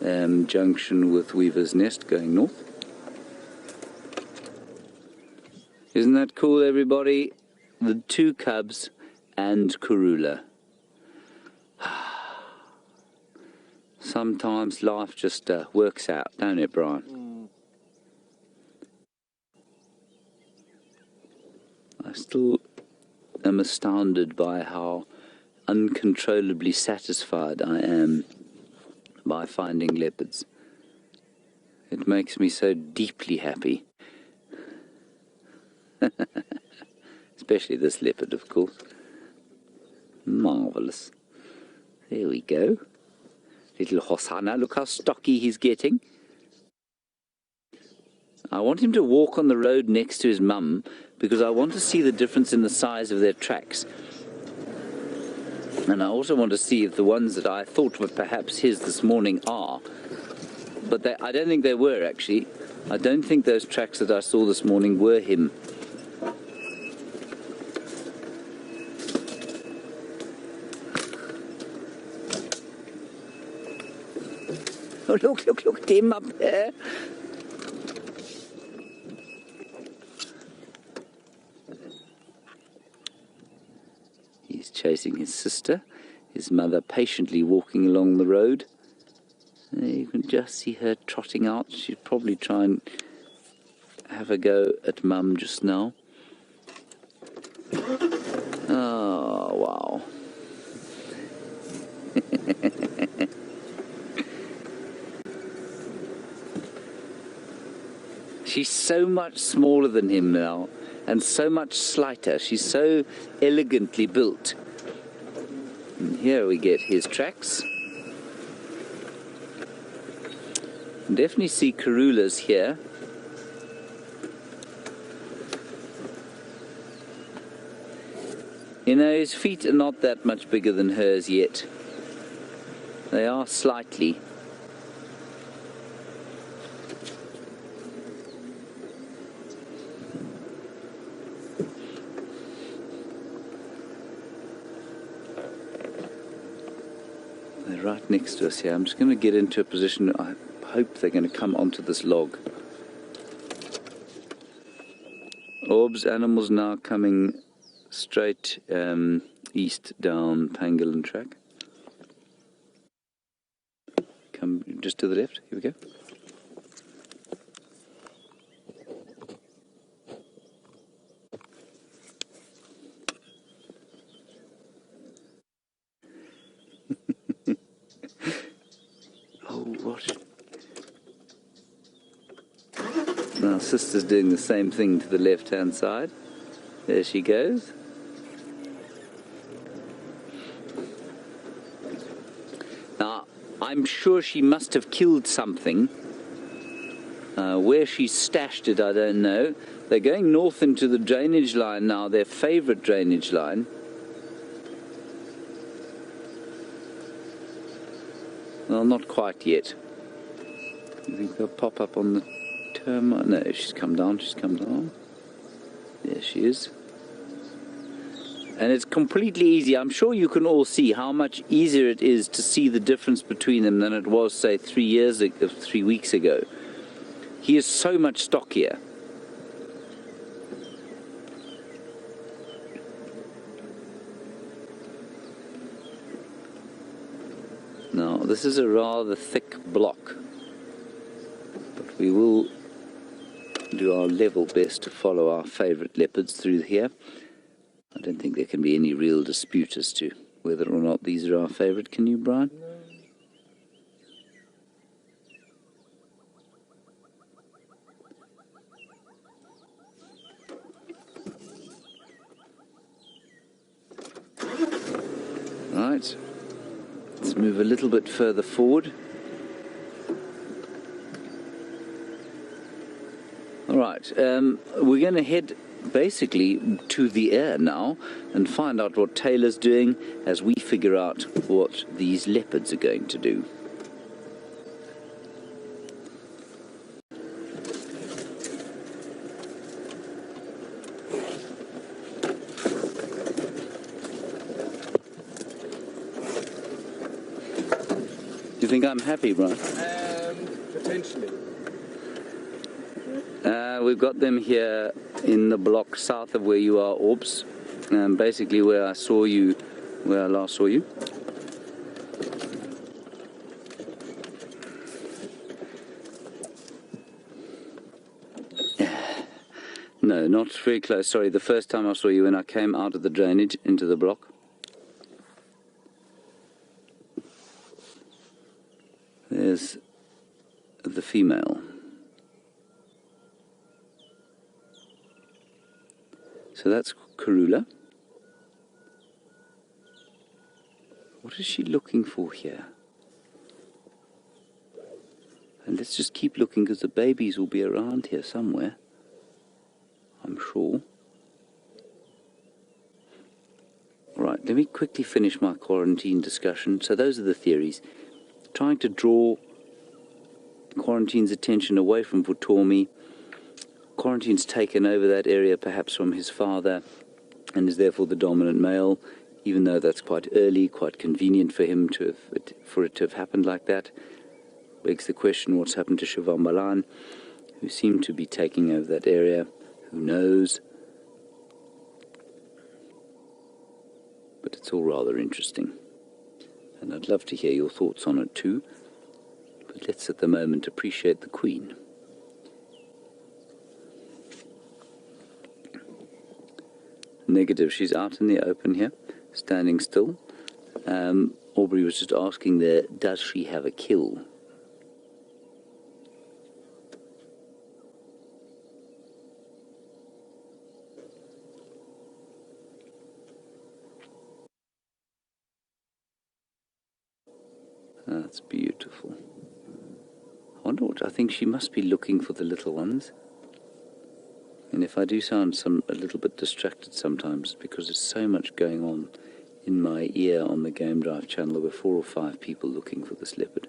junction with Weaver's Nest going north. Isn't that cool, everybody? The two cubs and Karula. Sometimes life just works out, don't it, Brian? I still am astounded by how uncontrollably satisfied I am by finding leopards. It makes me so deeply happy. Especially this leopard, of course. Marvellous. There we go. Little Hosana, look how stocky he's getting. I want him to walk on the road next to his mum because I want to see the difference in the size of their tracks. And I also want to see if the ones that I thought were perhaps his this morning are. But I don't think they were, actually. I don't think those tracks that I saw this morning were him. Oh, look at him up there. He's chasing his sister, his mother patiently walking along the road. You can just see her trotting out. She'd probably try and have a go at Mum just now. Oh, wow. She's so much smaller than him now, and so much slighter. She's so elegantly built. And here we get his tracks. Definitely see Karula's here. You know, his feet are not that much bigger than hers yet. They are slightly. They're right next to us here. I'm just going to get into a position. I hope they're going to come onto this log. Orb's animals now coming straight east down Pangolin track. Come just to the left. Here we go. Oh, what? Now, sister's doing the same thing to the left-hand side. There she goes. Now, I'm sure she must have killed something. Where she stashed it, I don't know. They're going north into the drainage line now, their favourite drainage line. Well, not quite yet. You think they'll pop up on the termite? No, she's come down, she's come down. There she is. And it's completely easy. I'm sure you can all see how much easier it is to see the difference between them than it was, say, 3 weeks ago. He is so much stockier. Now, this is a rather thick block, but we will do our level best to follow our favourite leopards through here. I don't think there can be any real dispute as to whether or not these are our favourite. Can you, Brian? Right. Let's move a little bit further forward. All right. We're going to head basically to the air now and find out what Taylor's doing as we figure out what these leopards are going to do. You think I'm happy, Brian? Potentially. We've got them here in the block south of where you are, Orbs. Basically where I last saw you. No, not very close. Sorry, the first time I saw you when I came out of the drainage into the block. There's the female. So that's Karula. What is she looking for here? And let's just keep looking because the babies will be around here somewhere, I'm sure. Right, let me quickly finish my quarantine discussion. So those are the theories. Trying to draw Quarantine's attention away from Vutomi. Quarantine's taken over that area perhaps from his father and is therefore the dominant male, even though that's quite early, quite convenient for him for it to have happened like that. Begs the question, what's happened to Shivambalan, who seemed to be taking over that area? Who knows? But it's all rather interesting. And I'd love to hear your thoughts on it too. But let's at the moment appreciate the Queen. Negative, she's out in the open here, standing still. Aubrey was just asking there, does she have a kill? That's beautiful. I wonder what, I think she must be looking for the little ones. And if I do sound a little bit distracted sometimes, because there's so much going on in my ear on the Game Drive channel. There were 4 or 5 people looking for this leopard.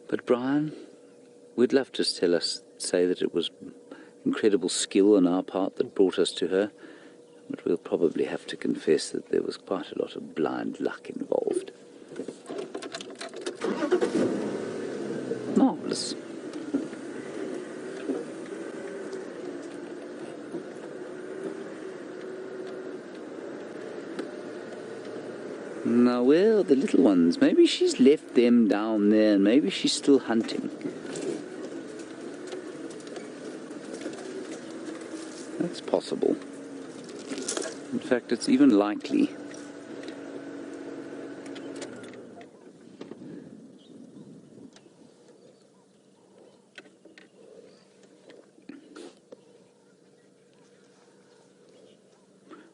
But Brian, we'd love to say that it was incredible skill on our part that brought us to her, but we'll probably have to confess that there was quite a lot of blind luck involved. Marvellous. Now, where are the little ones? Maybe she's left them down there, and maybe she's still hunting. That's possible. In fact, it's even likely.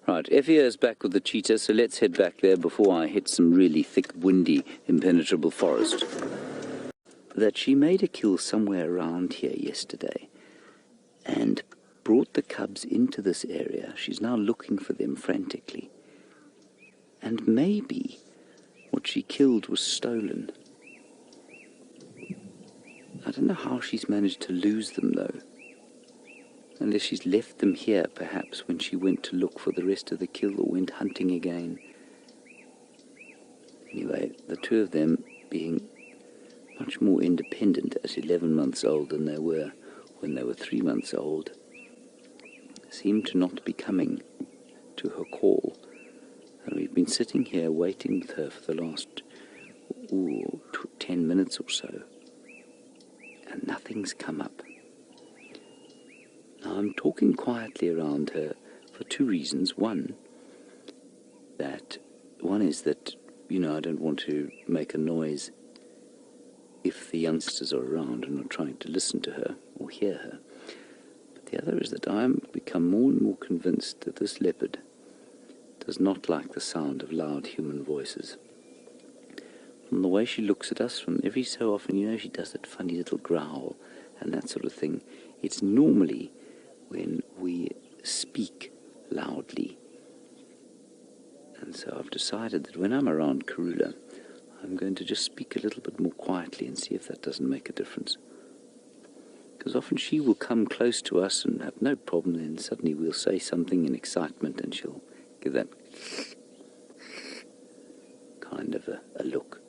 Right, Effia is back with the cheetah, so let's head back there before I hit some really thick, windy, impenetrable forest. That she made a kill somewhere around here yesterday and brought the cubs into this area. She's now looking for them frantically. And maybe what she killed was stolen. I don't know how she's managed to lose them, though. Unless she's left them here, perhaps, when she went to look for the rest of the kill or went hunting again. Anyway, the two of them being much more independent at 11 months old than they were when they were 3 months old, seemed to not be coming to her call. And we've been sitting here waiting with her for the last 10 minutes or so, and nothing's come up. Now, I'm talking quietly around her for 2 reasons. One is that, I don't want to make a noise if the youngsters are around and are trying to listen to her or hear her. But the other is that I'm become more and more convinced that this leopard does not like the sound of loud human voices. From the way she looks at us, from every so often, she does that funny little growl and that sort of thing. It's normally when we speak loudly. And so I've decided that when I'm around Karula, I'm going to just speak a little bit more quietly and see if that doesn't make a difference. Because often she will come close to us and have no problem, and suddenly we'll say something in excitement and she'll give that have a look.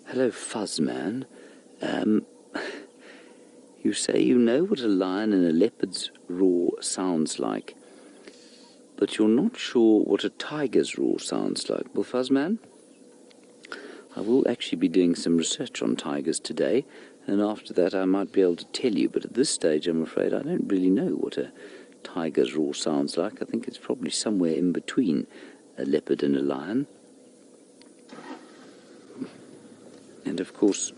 Hello, Fuzzman. You say you know what a lion and a leopard's roar sounds like, but you're not sure what a tiger's roar sounds like. Well, Fuzzman, I will actually be doing some research on tigers today, and after that I might be able to tell you, but at this stage I'm afraid I don't really know what a tiger's roar sounds like. I think it's probably somewhere in between a leopard and a lion. And of course,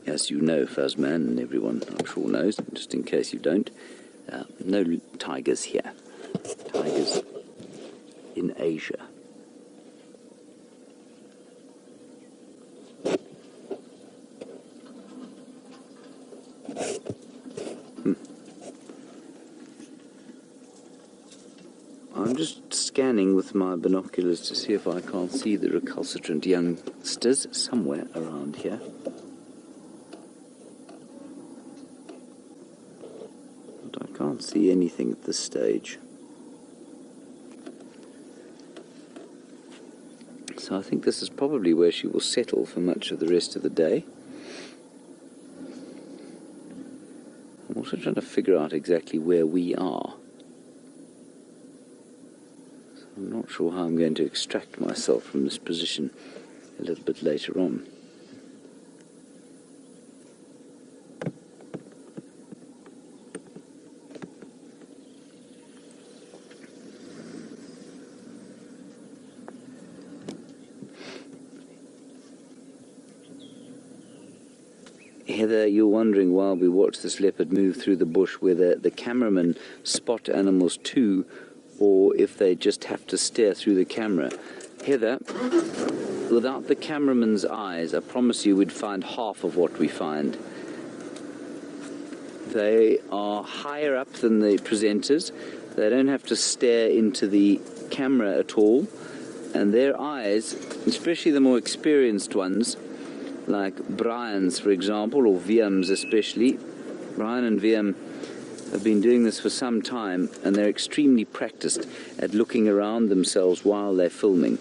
as you know, Fuzzman, and everyone I'm sure knows, just in case you don't, no tigers here. Tigers in Asia. I'm just scanning with my binoculars to see if I can't see the recalcitrant youngsters somewhere around here. But I can't see anything at this stage. So I think this is probably where she will settle for much of the rest of the day. I'm also trying to figure out exactly where we are. I'm not sure how I'm going to extract myself from this position a little bit later on. Heather, you're wondering while we watch this leopard move through the bush whether the cameramen spot animals too, or if they just have to stare through the camera. Heather, without the cameraman's eyes, I promise you we'd find half of what we find. They are higher up than the presenters. They don't have to stare into the camera at all. And their eyes, especially the more experienced ones, like Brian's, for example, or Viam's especially. Brian and Viam have been doing this for some time, and they're extremely practiced at looking around themselves while they're filming.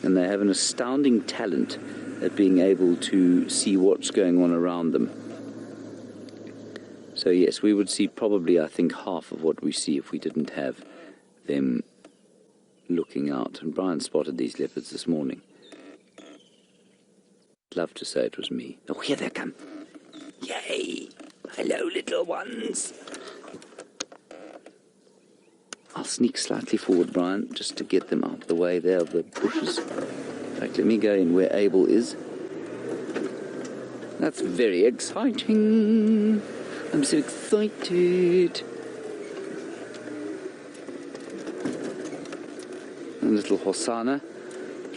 And they have an astounding talent at being able to see what's going on around them. So yes, we would see probably, I think, half of what we see if we didn't have them looking out. And Brian spotted these leopards this morning. I'd love to say it was me. Oh, here they come. Yay! Hello, little ones. I'll sneak slightly forward, Brian, just to get them out of the way there of the bushes. In fact, let me go in where Abel is. That's very exciting. I'm so excited. And little Hosana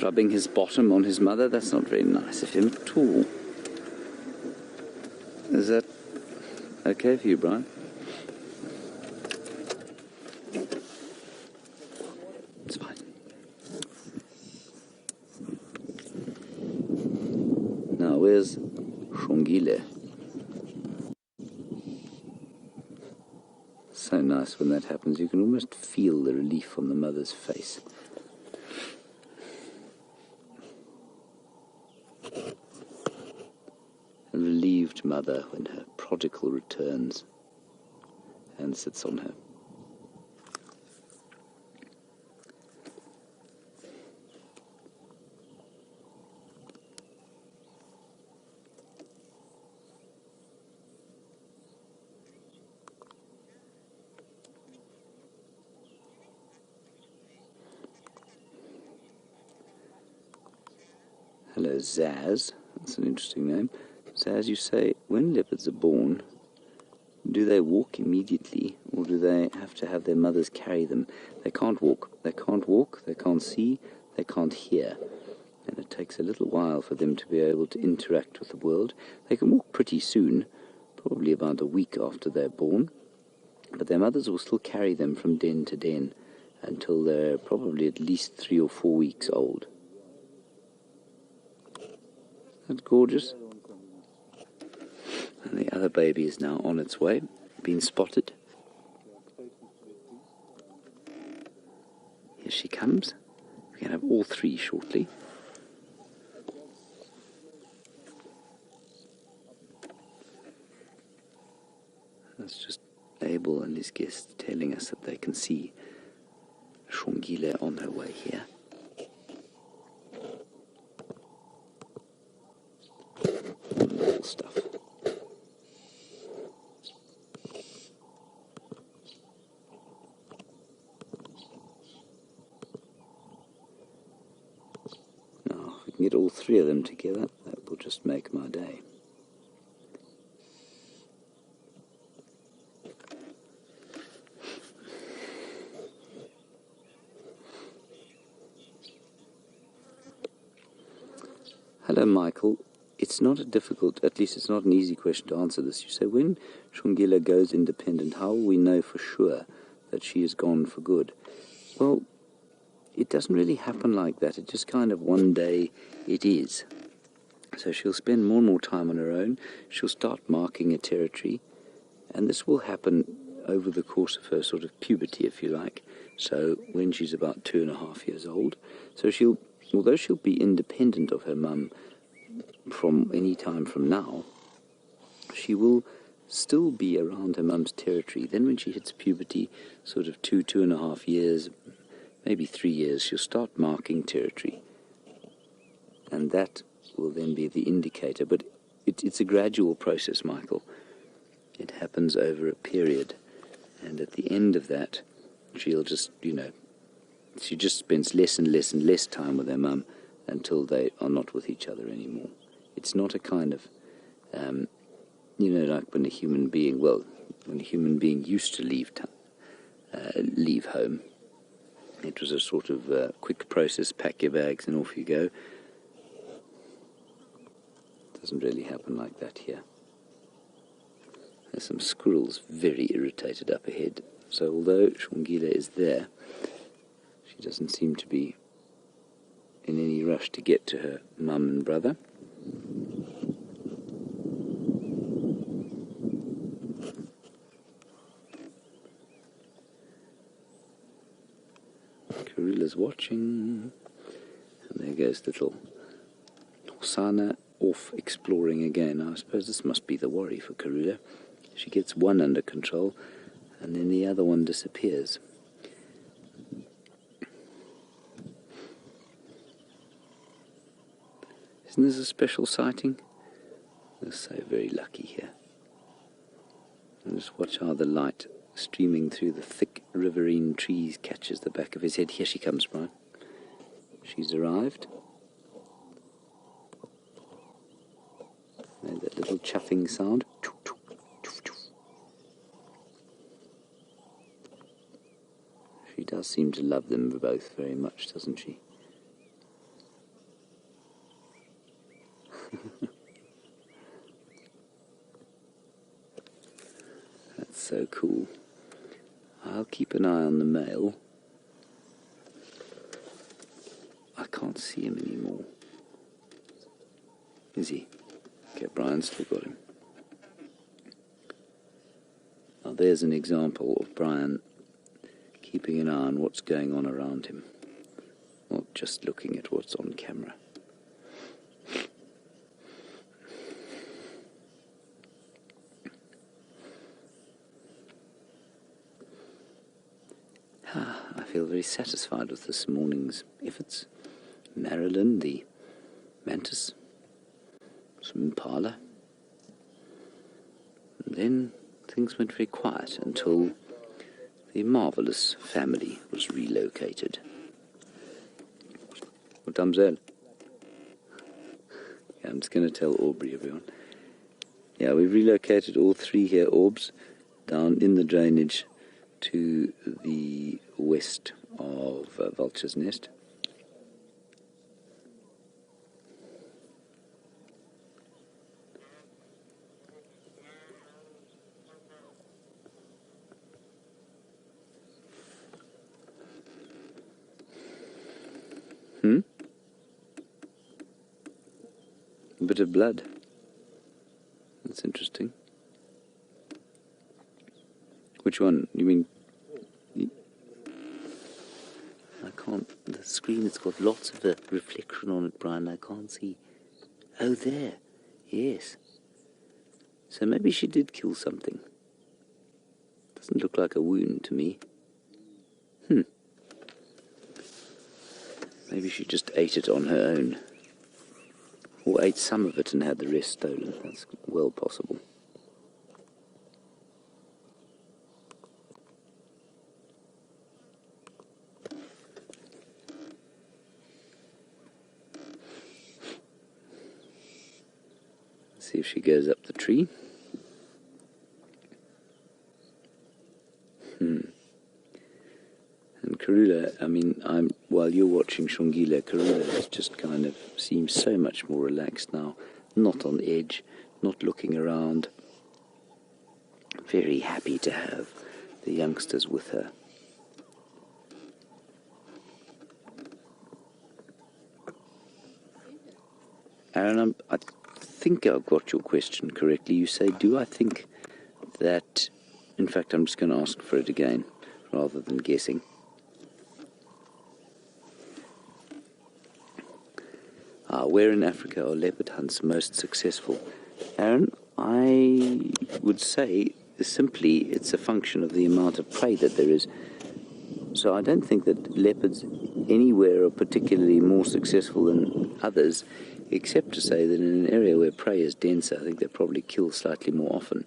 rubbing his bottom on his mother. That's not very nice of him at all. Is that okay for you, Brian? It's fine. Now, where's Xongile? So nice when that happens. You can almost feel the relief on the mother's face. A relieved mother when her prodigal returns and sits on her. Hello, Zaz. That's an interesting name. Zaz, you say, when leopards are born, do they walk immediately, or do they have to have their mothers carry them? They can't walk. They can't walk, they can't see, they can't hear. And it takes a little while for them to be able to interact with the world. They can walk pretty soon, probably about a week after they're born, but their mothers will still carry them from den to den until they're probably at least 3 or 4 weeks old. That's gorgeous. And the other baby is now on its way, been spotted. Here she comes. We can have all 3 shortly. That's just Abel and his guests telling us that they can see Xongile on her way here. Little stuff. Now, if we can get all 3 of them together, that will just make my day. Hello, Michael. It's not a difficult, at least it's not an easy question to answer this. You say, when Xongile goes independent, how will we know for sure that she is gone for good? Well, it doesn't really happen like that. It just kind of one day it is. So she'll spend more and more time on her own. She'll start marking a territory. And this will happen over the course of her sort of puberty, if you like. So when she's about 2.5 years old. So although she'll be independent of her mum from any time from now, she will still be around her mum's territory. Then when she hits puberty, sort of 2.5 years, maybe 3 years, she'll start marking territory. And that will then be the indicator. But it's a gradual process, Michael. It happens over a period. And at the end of that, she'll just, she just spends less and less and less time with her mum until they are not with each other anymore. It's not a kind of, like when a human being used to leave home. It was a sort of quick process, pack your bags and off you go. It doesn't really happen like that here. There's some squirrels very irritated up ahead. So although Xongile is there, she doesn't seem to be in any rush to get to her mum and brother. Karula's watching. And there goes little Hosana off exploring again. I suppose this must be the worry for Karula. She gets one under control and then the other one disappears. Isn't this a special sighting? We're so very lucky here. And just watch how the light streaming through the thick riverine trees catches the back of his head. Here she comes, Brian. She's arrived. And that little chuffing sound. She does seem to love them both very much, doesn't she? That's so cool. I'll keep an eye on the male. I can't see him anymore. Is he? Okay, Brian's still got him. Now there's an example of Brian keeping an eye on what's going on around him, not just looking at what's on camera. I feel very satisfied with this morning's efforts. Marilyn, the mantis, some impala. And then things went very quiet until the marvellous family was relocated. What time's that? Yeah, I'm just going to tell Aubrey, everyone. Yeah, we've relocated all 3 here, orbs, down in the drainage to the west of Vulture's Nest. bit of blood. That's interesting. Which one? You mean? I can't. The screen has got lots of reflection on it, Brian. I can't see. Oh, there. Yes. So maybe she did kill something. Doesn't look like a wound to me. Maybe she just ate it on her own. Or ate some of it and had the rest stolen. That's well possible. Let's see if she goes up the tree. And Karula, I mean, while you're watching Xongile, Karula just kind of seems so much more relaxed now. Not on edge, not looking around. Very happy to have the youngsters with her. Aaron, I think I've got your question correctly. You say, do I think that... In fact, I'm just going to ask for it again, rather than guessing. Where in Africa are leopard hunts most successful? Aaron, I would say simply it's a function of the amount of prey that there is. So I don't think that leopards anywhere are particularly more successful than others, except to say that in an area where prey is denser, I think they probably kill slightly more often.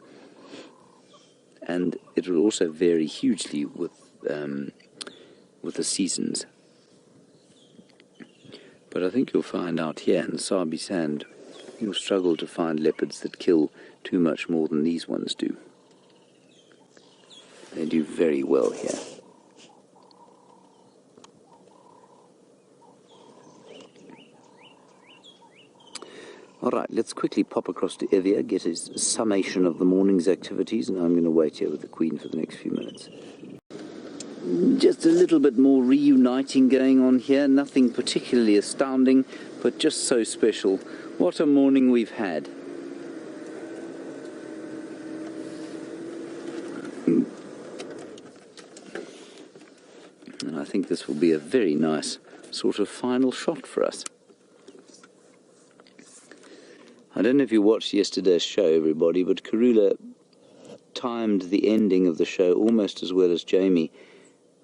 And it will also vary hugely with the seasons. But I think you'll find out here in the Sabi Sand, you'll struggle to find leopards that kill too much more than these ones do. They do very well here. All right, let's quickly pop across to Evia, get his summation of the morning's activities, and I'm going to wait here with the Queen for the next few minutes. Just a little bit more reuniting going on here, nothing particularly astounding, but just so special. What a morning we've had. And I think this will be a very nice sort of final shot for us. I don't know if you watched yesterday's show, everybody, but Karula timed the ending of the show almost as well as Jamie,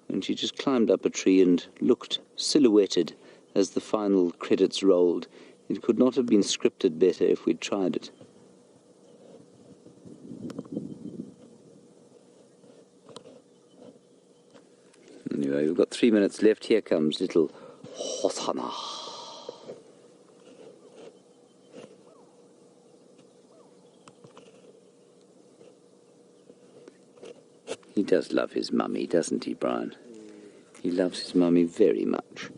and she just climbed up a tree and looked silhouetted as the final credits rolled. It could not have been scripted better if we'd tried it. Anyway, we've got 3 minutes left. Here comes little Hosana. He does love his mummy, doesn't he, Brian? He loves his mummy very much.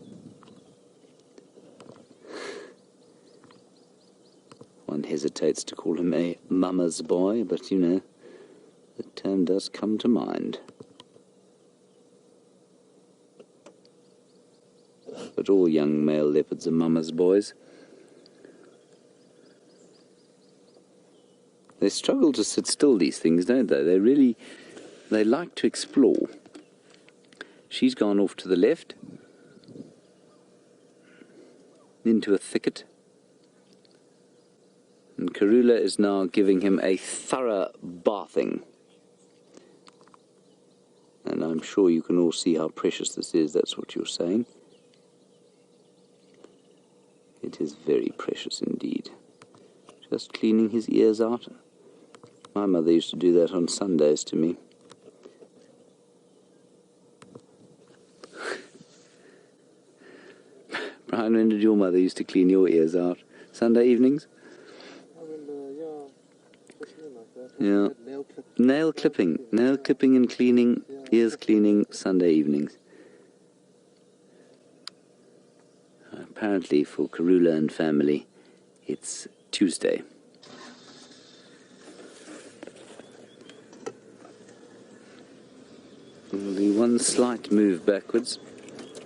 One hesitates to call him a mama's boy, but, you know, the term does come to mind. But all young male leopards are mama's boys. They struggle to sit still, these things, don't they? They like to explore. She's gone off to the left, into a thicket. And Karula is now giving him a thorough bathing. And I'm sure you can all see how precious this is, that's what you're saying. It is very precious indeed. Just cleaning his ears out. My mother used to do that on Sundays to me. Brian, when did your mother used to clean your ears out? Sunday evenings? I remember, something like that. Yeah. Nail clipping and cleaning, ears cleaning, Sunday evenings. Apparently for Karula and family, it's Tuesday. There'll be one slight move backwards,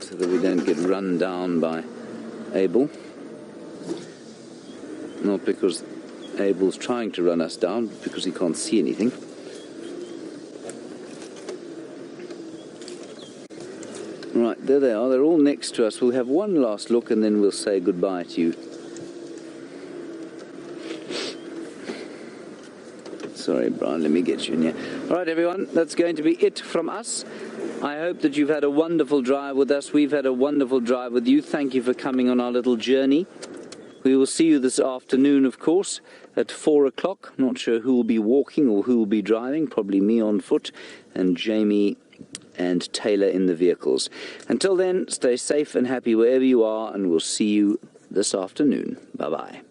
so that we don't get run down by Abel. Not because Abel's trying to run us down, but because he can't see anything. Right, there they are. They're all next to us. We'll have one last look and then we'll say goodbye to you. Sorry, Brian, let me get you in here. All right, everyone, that's going to be it from us. I hope that you've had a wonderful drive with us. We've had a wonderful drive with you. Thank you for coming on our little journey. We will see you this afternoon, of course, at 4 o'clock. Not sure who will be walking or who will be driving. Probably me on foot and Jamie and Taylor in the vehicles. Until then, stay safe and happy wherever you are, and we'll see you this afternoon. Bye-bye.